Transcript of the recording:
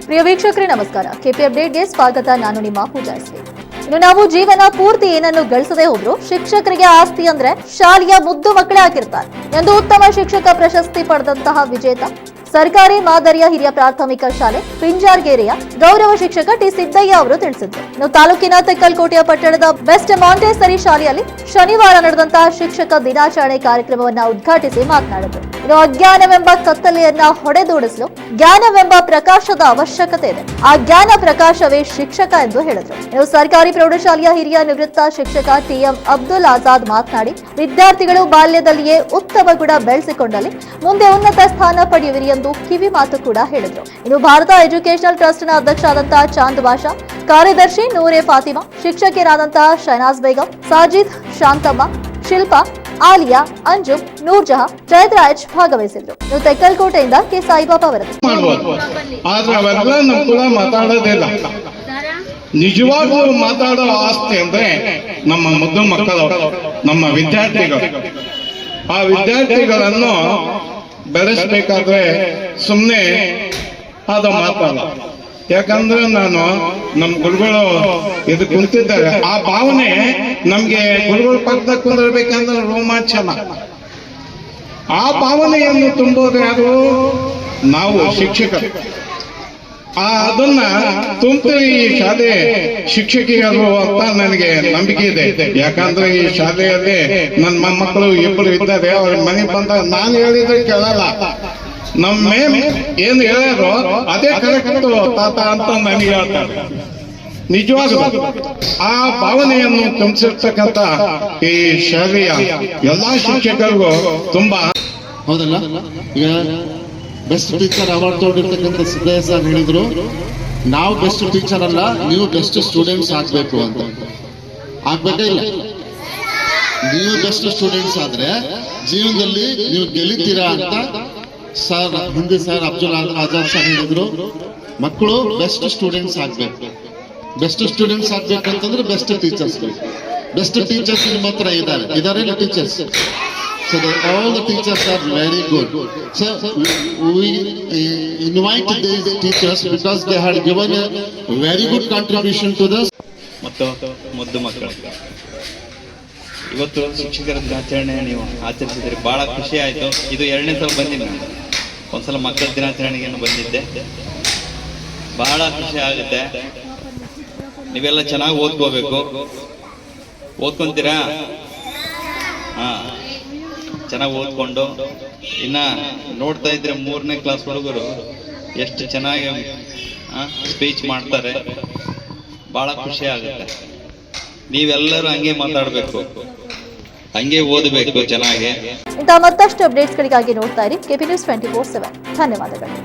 ಪ್ರಿಯ ವೀಕ್ಷಕರೇ ನಮಸ್ಕಾರ. ಕೆಪಿ ಅಪ್ಡೇಟ್ಗೆ ಸ್ವಾಗತ. ನಾನು ನಿಮ್ಮ ಪೂಜಾ ಎಸ್ವಿ. ಇನ್ನು ನಾವು ಜೀವನ ಪೂರ್ತಿ ಏನನ್ನು ಗಳಿಸದೆ ಹೋದ್ರು ಶಿಕ್ಷಕರಿಗೆ ಆಸ್ತಿ ಅಂದ್ರೆ ಶಾಲೆಯ ಮುದ್ದು ಮಕ್ಕಳೇ ಆಗಿರ್ತಾರೆ ಎಂದು ಉತ್ತಮ ಶಿಕ್ಷಕ ಪ್ರಶಸ್ತಿ ಪಡೆದಂತಹ ವಿಜೇತ ಸರ್ಕಾರಿ ಮಾದರಿಯ ಹಿರಿಯ ಪ್ರಾಥಮಿಕ ಶಾಲೆ ಪಿಂಜಾರ್ಗೇರಿಯ ಗೌರವ ಶಿಕ್ಷಕ ಟಿ ಸಿದ್ದಯ್ಯ ಅವರು ತಿಳಿಸಿದ್ರು. ಇನ್ನು ತಾಲೂಕಿನ ತೆಕ್ಕಲಕೋಟೆಯ ಪಟ್ಟಣದ ಬೆಸ್ಟ್ ಮಾಂಟೆಸರಿ ಶಾಲೆಯಲ್ಲಿ ಶನಿವಾರ ನಡೆದಂತಹ ಶಿಕ್ಷಕ ದಿನಾಚರಣೆ ಕಾರ್ಯಕ್ರಮವನ್ನು ಉದ್ಘಾಟಿಸಿ ಮಾತನಾಡಿದರು. ಇನ್ನು ಅಜ್ಞಾನವೆಂಬ ಕತ್ತಲೆಯನ್ನ ಹೊಡೆದೋಡಿಸಲು ಜ್ಞಾನವೆಂಬ ಪ್ರಕಾಶದ ಅವಶ್ಯಕತೆ ಇದೆ. ಆ ಜ್ಞಾನ ಪ್ರಕಾಶವೇ ಶಿಕ್ಷಕ ಎಂದು ಹೇಳಿದರು. ಇನ್ನು ಸರ್ಕಾರಿ ಪ್ರೌಢಶಾಲೆಯ ಹಿರಿಯ ನಿವೃತ್ತ ಶಿಕ್ಷಕ ಟಿಎಂ ಅಬ್ದುಲ್ ಆಜಾದ್ ಮಾತನಾಡಿ, ವಿದ್ಯಾರ್ಥಿಗಳು ಬಾಲ್ಯದಲ್ಲಿಯೇ ಉತ್ತಮ ಗುಣ ಬೆಳೆಸಿಕೊಂಡಲ್ಲಿ ಮುಂದೆ ಉನ್ನತ ಸ್ಥಾನ ಪಡೆಯುವಿರಿ ಎಂದು ಕಿವಿ ಮಾತು ಕೂಡ ಹೇಳಿದರು. ಇನ್ನು ಭಾರತ ಎಜುಕೇಶನಲ್ ಟ್ರಸ್ಟ್ ನ ಅಧ್ಯಕ್ಷರಾದಂತಹ ಚಾಂದ್ ಬಾಷಾ, ಕಾರ್ಯದರ್ಶಿ ನೂರೆ ಫಾತಿಮಾ, ಶಿಕ್ಷಕಿಯರಾದಂತಹ ಶಹನಾಜ್ ಬೇಗಂ, ಸಾಜಿದ್, ಶಾಂತಮ್ಮ, ಶಿಲ್ಪಾ, ಆಲಿಯಾ, ಅಂಜುಮ್, ನೂರ್ಜಹಾ, ಜಯದ್ರಾಜ್ ಭಾಗವಹಿಸಿದ್ರು. ಇನ್ನು ತೆಕ್ಕಲಕೋಟೆಯಿಂದ ಕೆ ಸಾಯಿಬಾಬಾ ವರದಿ. ನಿಜವಾಗ್ಲೂ ಮಾತಾಡೋ ಆಸ್ತಿ ಅಂದ್ರೆ ನಮ್ಮ ಮುದ್ದು ಮಕ್ಕಳು, ನಮ್ಮ ವಿದ್ಯಾರ್ಥಿಗಳು. ಆ ವಿದ್ಯಾರ್ಥಿಗಳನ್ನು ಬೆಳೆಸಬೇಕಾದ್ರೆ ಸುಮ್ಮನೆ ಅದು ಮಾತಲ್ಲ. ಯಾಕಂದ್ರೆ ನಾನು ನಮ್ಮ ಗುರುಗಳು ಇದು ಕುಂತಿದ್ದಾರೆ, ಆ ಭಾವನೆ ನಮ್ಗೆ ಗುರುಗಳ ಪಕ್ಕದಾಗ ಕುಂದಿರ್ಬೇಕಂದ್ರೆ ರೋಮಾಂಚನ. ಆ ಭಾವನೆಯನ್ನು ತುಂಬೋದು ಯಾರು? ನಾವು ಶಿಕ್ಷಕರು. ಅದನ್ನ ತುಂಬ್ತೀವಿ ಈ ಶಾಲೆ ಶಿಕ್ಷಕಿಯರು ಅಂತ ನನಗೆ ನಂಬಿಕೆ ಇದೆ. ಯಾಕಂದ್ರೆ ಈ ಶಾಲೆಯಲ್ಲಿ ನನ್ನ ಮೊಮ್ಮಕ್ಕಳು ಇಬ್ಬರು ಇದ್ದಾರೆ. ಅವ್ರ ಮನೆಗೆ ಬಂದಾಗ ನಾನು ಹೇಳಿದ್ರೆ ಕೇಳಲ್ಲ, ನಮ್ಮ ಏನು ಹೇಳ್ಯಾರೋ ಅದೇ ಕರೆಕ್ಟ್ ತಾತ ಅಂತ ನನಗೆ ಹೇಳ್ತಾರೆ. ನಿಜವಾಗ್ಲೂ ಆ ಭಾವನೆಯನ್ನು ತುಂಬಿಸಿರ್ತಕ್ಕಂಥ ಈ ಶಾಲೆಯ ಎಲ್ಲಾ ಶಿಕ್ಷಕರಿಗೂ ತುಂಬಾ ಹೌದಲ್ಲ. ಈಗ ಬೆಸ್ಟ್ ಟೀಚರ್ ಅವಾರ್ಡ್ ತಗೊಂಡಿರ್ತಕ್ಕಂಥ ಸಿದ್ದಯ್ಯ ಸರ್ ಹೇಳಿದ್ರು, ನಾವು ಬೆಸ್ಟ್ ಟೀಚರ್ ಅಲ್ಲ, ನೀವು ಬೆಸ್ಟ್ ಸ್ಟೂಡೆಂಟ್ಸ್ ಆಗ್ಬೇಕು ಅಂತ. ಆಗ್ಬೇಕಾ ಇಲ್ಲ? ನೀವು ಬೆಸ್ಟ್ ಸ್ಟೂಡೆಂಟ್ಸ್ ಆದ್ರೆ ಜೀವನದಲ್ಲಿ ನೀವು ಗೆಲ್ಲಿತೀರಾ ಅಂತ ಸರ್ ಹಿಂದೆ ಸರ್ ಅಬ್ದುಲ್ ಆಜಾದ್ ಸರ್ ಹೇಳಿದ್ರು. ಮಕ್ಕಳು ಬೆಸ್ಟ್ ಸ್ಟೂಡೆಂಟ್ಸ್ ಆಗ್ಬೇಕು. ಬೆಸ್ಟ್ ಸ್ಟೂಡೆಂಟ್ಸ್ ಆಗ್ಬೇಕಂತಂದ್ರೆ ಬೆಸ್ಟ್ ಟೀಚರ್ಸ್ ಬೇಕು. ಬೆಸ್ಟ್ ಟೀಚರ್ಸ್ ನಿಮ್ಮ ಹತ್ರ ಇದಾರೆ teachers. So all the teachers are very good. So we invite these teachers because they had given a very good contribution to this. ಮತ್ತು ಮುದ್ದು ಮಕ್ಕಳು, ಇವತ್ತು ಶಿಕ್ಷಕರ ದಿನಾಚರಣೆ ನೀವು ಆಚರಿಸಿದ್ರಿ, ಬಹಳ ಖುಷಿ ಆಯಿತು. ಇದು 2ನೇ ಸಲ ಬಂದಿನಿ ನಾನು. ಒಂದ್ಸಲ ಮಕ್ಕಳ ದಿನಾಚರಣೆಗೆ ಬಂದಿದ್ದೆ. ಬಹಳ ಖುಷಿ ಆಗುತ್ತೆ. ನೀವೆಲ್ಲ ಚೆನ್ನಾಗಿ ಓದ್ಕೋಬೇಕು. ಓದ್ಕೊಂತೀರಾ? ಚೆನ್ನಾಗಿ ಓದ್ಕೊಂಡು ಇನ್ನ ನೋಡ್ತಾ ಇದ್ರೆ 3ನೇ ಕ್ಲಾಸ್ ಹುಡುಗರು ಎಷ್ಟು ಚೆನ್ನಾಗಿ ಸ್ಪೀಚ್ ಮಾಡ್ತಾರೆ. ಬಹಳ ಖುಷಿ ಆಗುತ್ತೆ. ನೀವೆಲ್ಲರೂ ಹಂಗೆ ಮಾತಾಡಬೇಕು, ಹಂಗೆ ಓದಬೇಕು ಚೆನ್ನಾಗಿ. ಇಂತಹ ಮತ್ತಷ್ಟು ಅಪ್ಡೇಟ್ಸ್ಗಳಿಗಾಗಿ ನೋಡ್ತಾ ಇರಿ ಕೆಪಿ ನ್ಯೂಸ್ 24/7. ಧನ್ಯವಾದಗಳು.